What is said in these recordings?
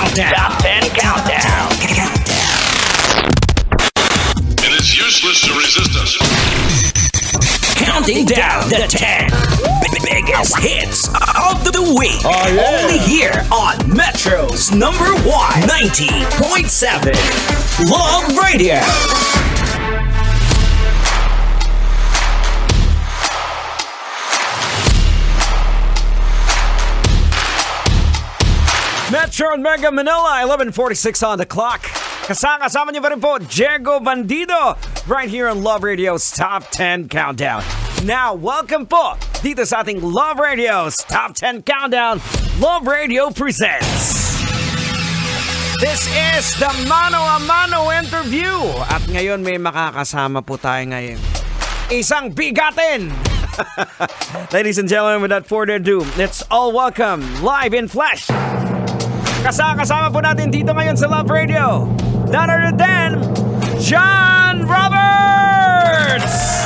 Countdown. Top 10 Countdown. It is useless to resist us. Counting down the 10 biggest hits of the week. Oh, yeah. Only here on Metro's number 1, 90.7 Love Radio. Metro and Mega Manila, 11:46 on the clock. Kasama niyo pa rin po, Diego Bandido, right here on Love Radio's Top 10 Countdown. Now, welcome po dito sa ating Love Radio's Top 10 Countdown. Love Radio presents. This is the Mano a Mano interview. At ngayon may makakasama po tayo ngayon. Isang bigatin! Ladies and gentlemen, without further ado, let's all welcome live in flesh. Kasama po natin dito ngayon sa Love Radio, none other than John Roberts!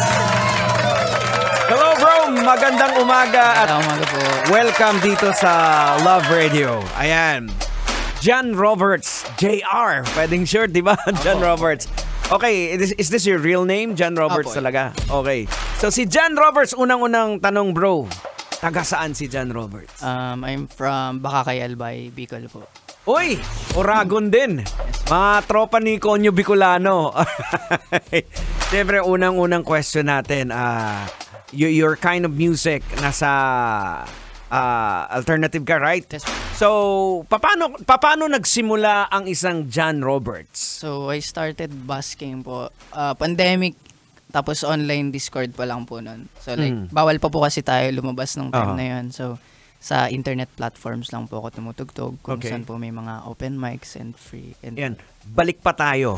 Hello bro, magandang umaga at umaga po. Welcome dito sa Love Radio. Ayan, John Roberts, JR, pwedeng short, di ba? John Roberts. Okay, is this your real name? John Roberts talaga? Okay. So si John Roberts, unang-unang tanong bro, taga saan si John Roberts? I'm from Bakakay, Albay, Bicol po. Uy, Oragon din. Mga tropa ni Conyo Bicolano. Siyempre, unang-unang question natin. Your kind of music, nasa alternative ka, right? Yes. So, paano nagsimula ang isang John Roberts? So, I started busking po. Pandemic, tapos online Discord pa lang po nun. So, like, bawal pa po kasi tayo lumabas ng time na yun. So, sa internet platforms lang po ako tumutugtog kung saan po may mga open mics and free. And yan, balik pa tayo.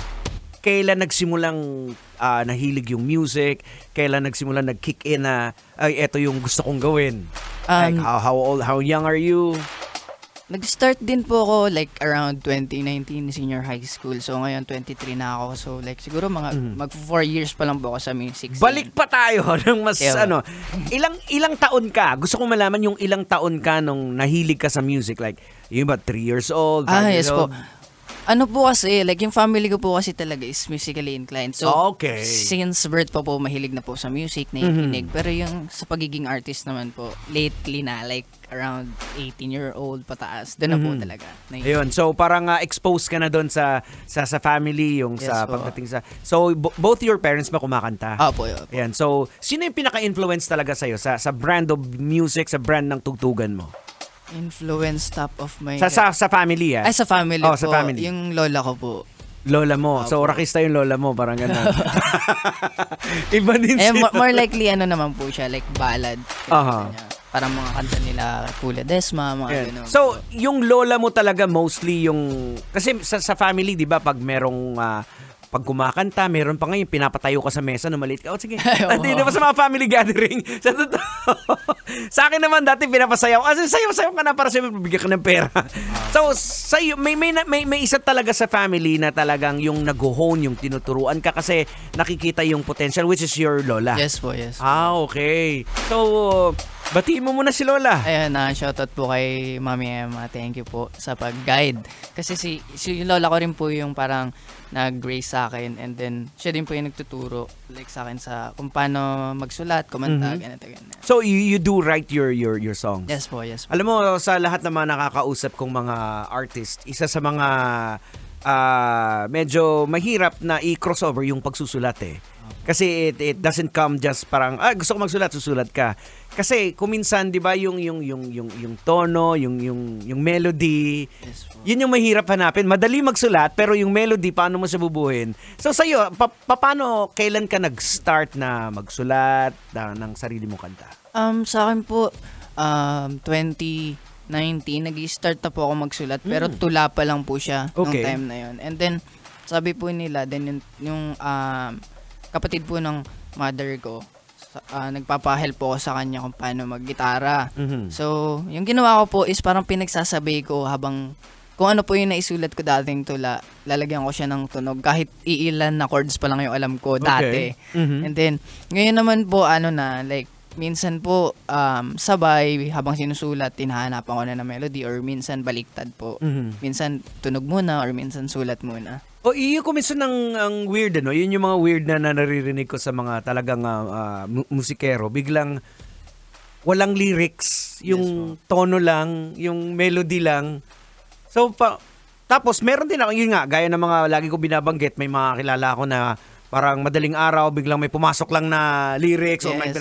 Kailan nagsimulang nahilig yung music? Kailan nagsimulang nag-kick in na, ay, eto yung gusto kong gawin? Like, how young are you? Nag-start din po ako like around 2019 senior high school. So ngayon 23 na ako. So like siguro mag 4 years pa lang po ako sa music scene. Balik pa tayo ng mas ilang taon ka? Gusto kong malaman yung ilang taon ka nung nahilig ka sa music, like yung ba 3 years old, 5 years yes old? Po. Ano po kasi, like yung family ko po kasi talaga is musically inclined. So, since birth po mahilig na po sa music, nakikinig. Pero yung sa pagiging artist naman po, lately na, like around 18-year-old pataas, doon na po talaga. Ayun, so parang exposed ka na doon sa family, yung sa pagdating sa... So, both your parents ba kumakanta? Opo. Ayan, so sino yung pinaka-influence talaga sa'yo sa brand of music, sa brand ng tugtugan mo? Influence top of my sa family Ay, sa family po. Sa family. Yung lola ko po. Lola mo. So, rakista yung lola mo. Parang gano'n. Iba din sila. More likely, ano naman po siya, like ballad. Parang mga kanta nila, Pula Desma, mga gano'n. So, yung lola mo talaga mostly yung... Kasi sa family, di ba, pag merong... pag kumakanta, meron pa ngayon, pinapatayo ka sa mesa na maliit ka. Sige. Hindi ba sa mga family gathering? Sa totoo. Sa akin naman dati pinapasayaw. Sayaw ka na para sa'yo bibigyan ka ng pera. So, sa'yo, may isa talaga sa family na talagang yung nag-hone, yung tinuturuan ka kasi nakikita yung potential, which is your lola. Yes po, yes. Okay. So, batiin mo muna si Lola. Ayun, shoutout po kay Mami Emma. Thank you po sa pag-guide. Kasi si Lola ko rin po yung parang nag-grace sa akin, and then siya din po yung nagtuturo like sa akin sa kung paano magsulat, kumanta, ganito. So you do write your songs? Yes po. Alam mo, sa lahat ng mga nakakausap kong mga artist, isa sa mga medyo mahirap na i-crossover yung pagsusulat Kasi it doesn't come just parang gusto ko magsulat, susulat ka. Kasi kuminsan 'di ba yung tono, yung melody, yun yung mahirap hanapin. Madali magsulat pero yung melody paano mo siya bubuhin. So sa'yo, paano kailan ka nag-start na magsulat ng sarili mong kanta? Sa akin po 2019 nag-start na po ako magsulat pero tula pa lang po siya nung time na yon. And then sabi po nila yung kapatid po ng mother ko, nagpapahelp po ako sa kanya kung paano mag-gitara. So, yung ginawa ko po is parang pinagsasabay ko habang kung ano po yung naisulat ko dating tula, lalagyan ko siya ng tunog kahit iilan na chords pa lang yung alam ko dati. And then, ngayon naman po, like, minsan po, sabay, habang sinusulat, tinahanapan ko na ng melody, or minsan baliktad po. Minsan tunog muna, or minsan sulat muna. O iyo ko minsan ang weird, ano? Yun yung mga weird na naririnig ko sa mga talagang musikero. Biglang walang lyrics, yung tono lang, yung melody lang. So, tapos meron din ako, yun nga, gaya ng mga lagi ko binabanggit, may mga kilala ko na parang madaling araw, biglang may pumasok lang na lyrics o may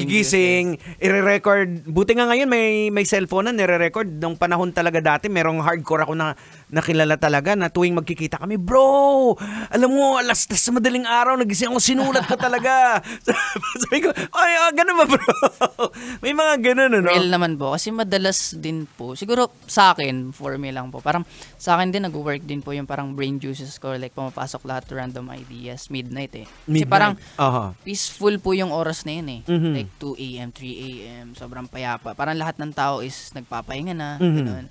gigising, i-record. Buti nga ngayon may cellphone na nire-record. Nung panahon talaga dati, merong hardcore ako na nakilala talaga na tuwing magkikita kami, bro, alam mo, alas sa madaling araw, nagising ako, sinulat ko talaga. Sabi ko, ay, ganun ba bro? May mga ganun, ano? Real naman po. Kasi madalas din po, siguro sa akin, for me lang po, parang sa akin din nag-work din po yung parang brain juices ko, like pumapasok lahat random ideas, midnight eh. Kasi parang peaceful po yung oras na yun eh. Like 2 a.m., 3 a.m., sobrang payapa. Parang lahat ng tao is nagpapahinga na, ganun.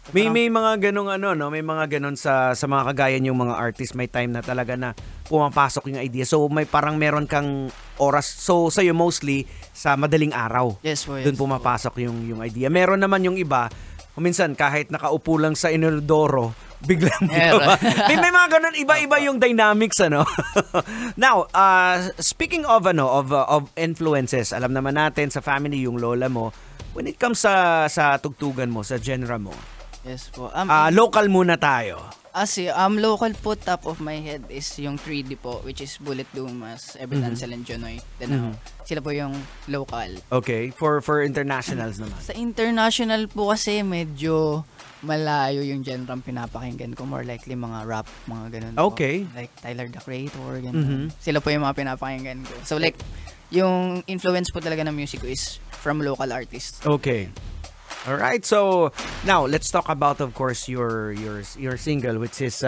So, may mga ganung ano, no, may mga ganun sa mga kagaya yung mga artist, may time na talaga na pumapasok yung idea. So may parang meron kang oras. So sa'yo mostly sa madaling araw. Yes po. Doon pumapasok yung idea. Meron naman yung iba, minsan kahit nakaupo lang sa inodoro, biglang may mga ganun, iba-iba yung dynamics, ano. Now, speaking of of influences, alam naman natin sa family yung lola mo. When it comes sa tugtugan mo, sa genre mo. Yes po. Local muna tayo. Local po, top of my head is yung 3D po, which is Bullet Dumas, Ebedancel and Jonoy. Then sila po yung local. Okay, for internationals naman. Sa international po kasi medyo malayo yung genre ang pinapakinggan ko. More likely mga rap, mga ganun po. Okay. Like Tyler, the Creator, ganun. Sila po yung mga pinapakinggan ko. So like, yung influence po talaga ng music ko is from local artists. Okay. All right. So, now let's talk about, of course, your single, which is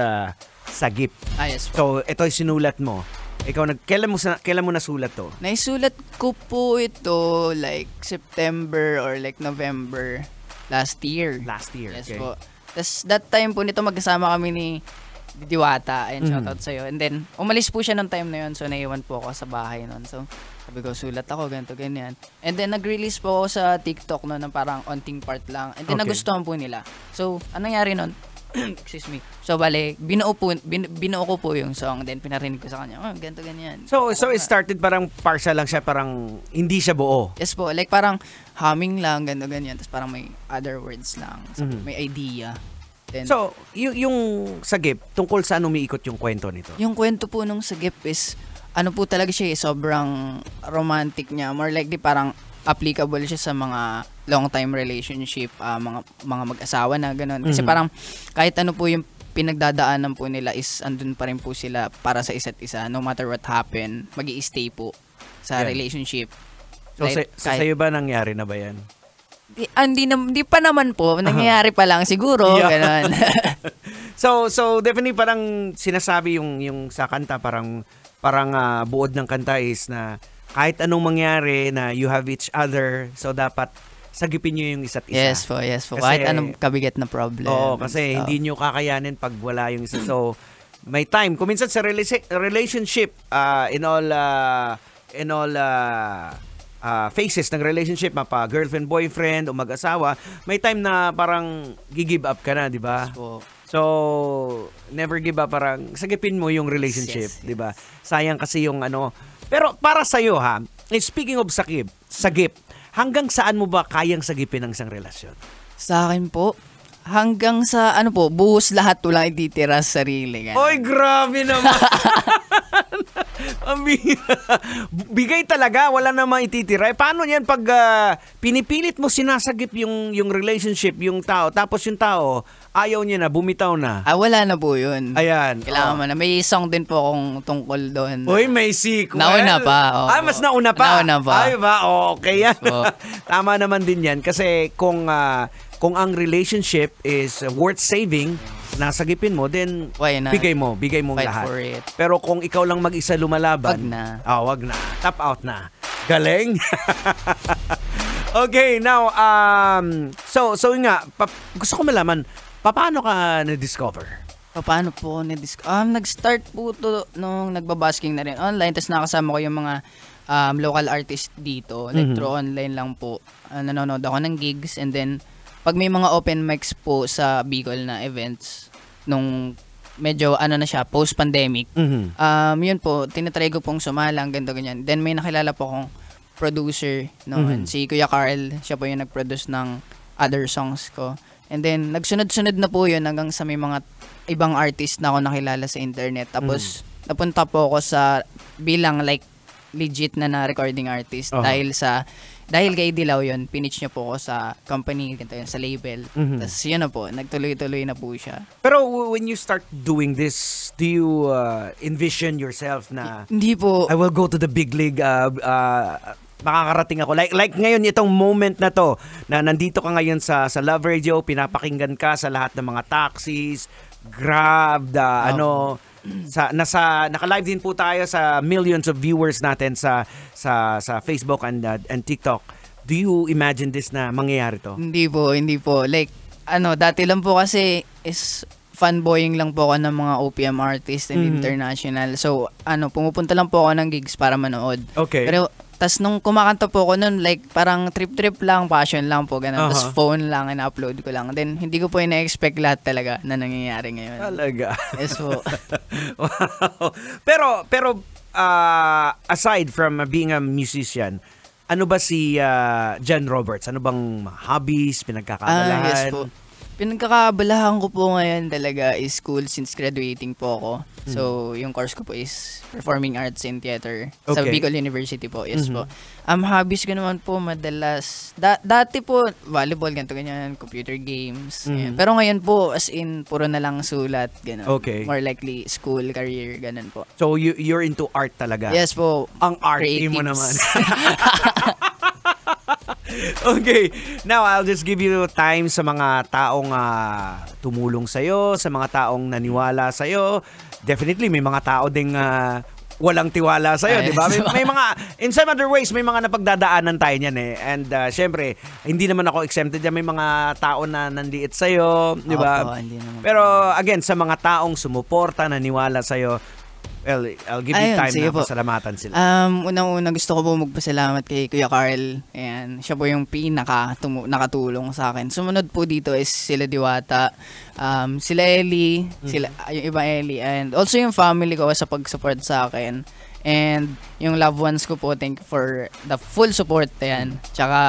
Sagip. Yes po. So, ito yung sinulat mo. Ikaw kailan mo nasulat to? Naisulat ko po ito like September or like November last year. Last year. Yes okay. po. Tapos that time po nito magkasama kami ni Diwata. And shoutout sa'yo. And then, umalis po siya nung time na yun. So, naiwan po ako sa bahay nun. So, sabi ko, sulat ako, ganito, ganyan. And then, nag-release po ako sa TikTok no, ng parang onting part lang. And then, nagustuhan po nila. So, anong nangyari nun? Excuse me. So, bale, binuo ko po yung song. Then, pinarinig ko sa kanya, ganito, ganyan. So it started parang partial lang siya, parang hindi siya buo. Yes po. Like, parang humming lang, ganito, ganyan. Tapos, parang may other words lang. So, may idea. Then, so, yung Sagip, tungkol saan umiikot yung kwento nito? Yung kwento po nung Sagip is, ano po talaga siya, sobrang romantic niya. More likely parang applicable siya sa mga long-time relationship, mga mag-asawa na gano'n. Kasi parang kahit ano po yung pinagdadaanan po nila is andun pa rin po sila para sa isa't isa. No matter what happen, mag-i-stay po sa relationship. So, like, sa'yo ba nangyari na ba yan? Hindi pa naman po. Nangyayari pa lang siguro. Gano'n. So definitely parang sinasabi yung sa kanta, parang buod ng kanta is na kahit anong mangyari na you have each other, so dapat sagipin nyo yung isa't isa. Yes po. Kahit anong kabigat na problem. Oo, kasi hindi nyo kakayanin pag wala yung isa. So, may time. Kung minsan sa relationship, in all phases ng relationship, mapa girlfriend, boyfriend, o mag-asawa, may time na parang give up ka na, di ba? Yes, so, never give up, parang sagipin mo yung relationship, di ba? Sayang kasi yung ano. Pero para sa'yo ha, speaking of sagip, hanggang saan mo ba kayang sagipin ang isang relasyon? Sa akin po, hanggang sa buhos lahat lang ititira sa sarili. Ganun. Oy, grabe naman. Bigay talaga, wala namang ititira. Paano yan pag pinipilit mo sinasagip yung relationship, yung tao, tapos yung tao, ayaw niya na, bumitaw na? Wala na po yun. Ayan. Kailangan mo na. May song din po akong tungkol doon. Uy, may sequel. Nauna pa. Mas nauna pa? Nauna pa. Ay ba? Okay yan. Tama naman din yan. Kasi kung ang relationship is worth saving, nasagipin mo, then bigay mo Fight lahat. For it. Pero kung ikaw lang mag-isa lumalaban, wag na. Tap out na. Galing. Okay, now so nga, gusto ko malaman, paano ka na-discover? Paano po na-discover? Nag-start po to nung nagbabasking na rin online, tapos nakasama ko yung mga local artist dito. Like through online lang po. Nanonood ako ng gigs, and then pag may mga open mics po sa Bicol na events, nung medyo na siya, post-pandemic, yun po, tinatry ko pong sumalang, ganito, ganyan. Then may nakilala po akong producer noon, si Kuya Carl. Siya po yung nag-produce ng other songs ko. And then, nagsunod-sunod na po yun hanggang sa may mga ibang artist na ako nakilala sa internet. Tapos, napunta po ako sa bilang like legit na recording artist dahil kay Dilaw yun, pinitch niya po ako sa company, ganito yun, sa label. Tapos yun na po, nagtuloy-tuloy na po siya. Pero when you start doing this, do you envision yourself na hindi po, I will go to the big league, makakarating ako. Like ngayon, itong moment na to, na nandito ka ngayon sa Love Radio, pinapakinggan ka sa lahat ng mga taxis, Grab, naka-live din po tayo sa millions of viewers natin sa Facebook and TikTok. Do you imagine this na mangyayari to? Hindi po. Like, dati lang po kasi is fanboying lang po ako ng mga OPM artist and international. So, pumupunta lang po ako ng gigs para manood. Okay. Pero, tas nung kumakanta po ako nun, like, parang trip-trip lang, passion lang po, ganun. Tas phone lang, and-upload ko lang. Then, hindi ko po ina-expect lahat talaga na nangyayari ngayon. Talaga? Yes po. Wow. Pero, aside from being a musician, ano ba si Jen Roberts? Ano bang hobbies, pinagkakaabalahan? Yes po. Pinagkakaabalahan ko po ngayon talaga is school since graduating po ako. So, yung course ko po is Performing Arts and Theater sa Bicol University po. Yes po. Hobbies ko naman po madalas. Dati po, volleyball, ganito, ganyan, computer games. Pero ngayon po, as in, puro na lang sulat, gano'n. Okay. More likely, school, career, ganun po. So, you're into art talaga? Yes po. Ang arty mo naman. Okay, now I'll just give you time sa mga taong tumulong sa'yo, sa mga taong naniwala sa'yo. Definitely, may mga tao ding walang tiwala sa'yo, di ba? May mga, in some other ways, may mga napagdadaanan tayo niyan eh. And syempre, hindi naman ako exempted yan. May mga tao na nandiit sa'yo, di ba? Pero again, sa mga taong sumuporta, naniwala sa'yo, well, I'll give you time na pasalamatan sila. Unang-una gusto ko po magpasalamat kay Kuya Carl. Ayan, siya po yung nakatulong sa akin. Sumunod po dito is sila Diwata, sila Ellie, yung iba Ellie, and also yung family ko sa pag-support sa akin. And yung loved ones ko po, thank you for the full support. Ayan. Tsaka,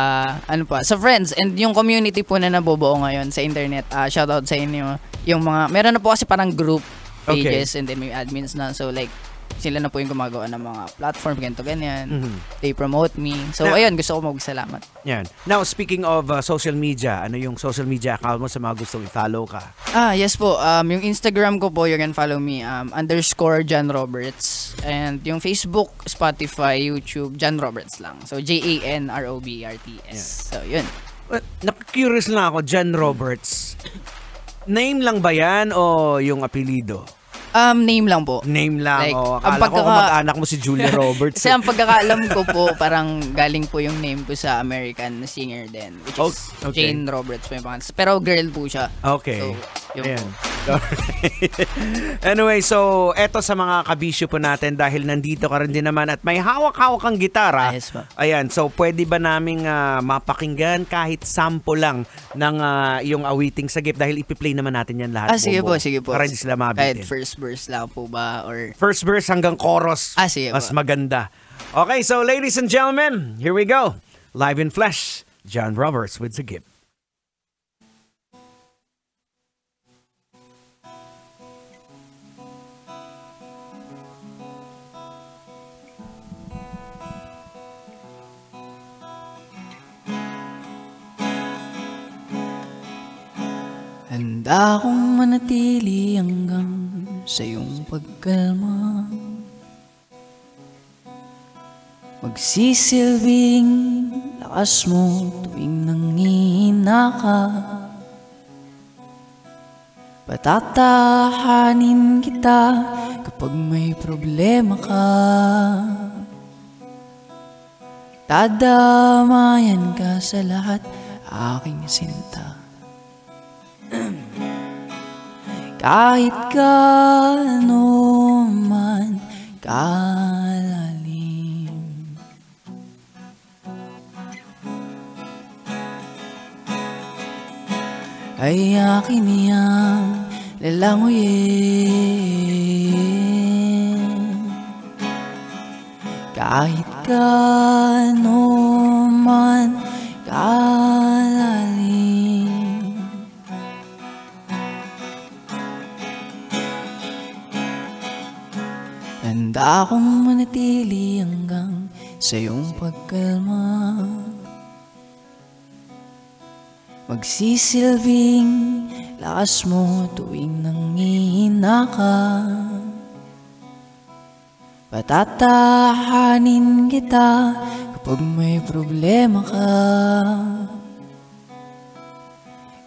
sa friends and yung community po na nabubuo ngayon sa internet. Shoutout sa inyo. Yung mga, meron na po kasi parang group pages, and then may admins na. So, like, sila na po yung gumagawa ng mga platform, ganito, ganyan. They promote me. So, ayun, gusto ko magpasalamat. Yan. Now, speaking of social media, ano yung social media account mo sa mga gustong i-follow ka? Yes po. Yung Instagram ko po, you can follow me, _Jan Roberts. And yung Facebook, Spotify, YouTube, Jan Roberts lang. So, JANROBRTS. Yeah. So, yun. Curious lang ako, Jan Roberts. Name lang ba yan o yung apelido? Name lang po. Name lang. Like, akala ko mag-anak mo si Julia Roberts. Kasi ang pagkakaalam ko po, parang galing po yung name ko sa American singer din, which is Jane Roberts po yung pangalan. Pero girl po siya. Okay. So, yun po. Anyway, so eto sa mga kabisyo po natin, dahil nandito ka rin din naman at may hawak-hawak kang gitara. Yes po. Ayan, so pwede ba naming mapakinggan kahit sample lang ng yung awiting sagip, dahil ipi-play naman natin yan lahat. Sige po. Para hindi sila mabitin. Kahit first verse lang po ba? Or first verse hanggang chorus. Sige mas po. maganda. Okay, so ladies and gentlemen, here we go. Live in flesh, Jan Roberts with Sagip. Handa akong manatili hanggang sa iyong pagkalma, magsisilbing lakas mo tuwing nanghihina ka, patatahanin kita kapag may problema ka, tadamayan ka sa lahat aking sinta. Kahit gaano man kalalim, ay akin niyang lalanguyin. Kahit gaano man kalalim, handa akong manatili hanggang sa iyong pagkalma. Magsisilbing lakas mo tuwing nanghihina ka. Patatahanin kita kapag may problema ka.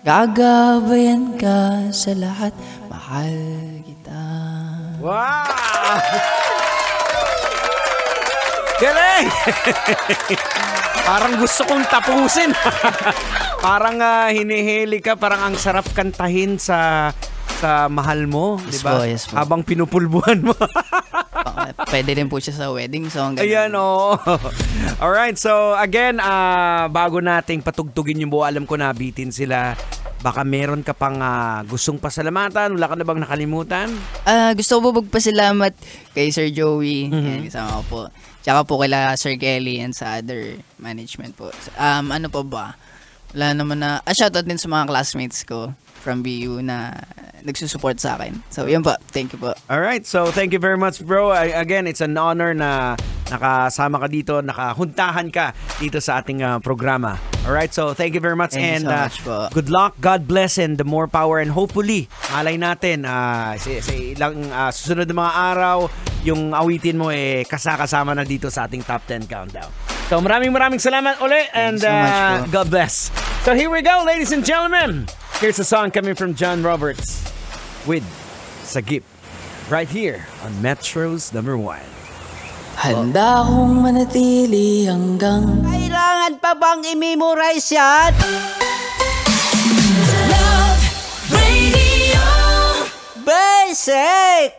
Gagabayan ka sa lahat, mahal kita. Wow! Galing! Parang gusto kong tapusin. Parang hinihili ka, parang ang sarap kantahin sa mahal mo, di ba? Yes po. Habang pinupulbuhan mo. Pwede rin po siya sa wedding song. Ayan, oo. Alright, so again, bago nating patugtugin yung buo, alam ko nabitin sila. Baka meron ka pang gustong pasalamatan? Wala ka na bang nakalimutan? Gusto ko po magpasalamat kay Sir Joey. Yan, kasama ko po. Tsaka po kila Sir Kelly and sa other management po. Ano pa ba? Wala naman na... shoutout din sa mga classmates ko from BU na nagsusupport sa akin. So, yun po. Thank you po. Alright, so thank you very much, bro. Again, it's an honor na nakasama ka dito, nakahuntahan ka dito sa ating programa. Alright, so thank you very much. Thank you so much po. Good luck, God bless, and the more power. And hopefully, malay natin, sa ilang susunod na mga araw, yung awitin mo kasama na dito sa ating Top 10 Countdown. So maraming salamat uli, and so much, God bless. So here we go, ladies and gentlemen. Here's a song coming from John Roberts with Sagip, right here on Metro's number 1. Handa akong manatili hanggang... Kailangan pa bang i-memorize yan? Love Radio. Basic!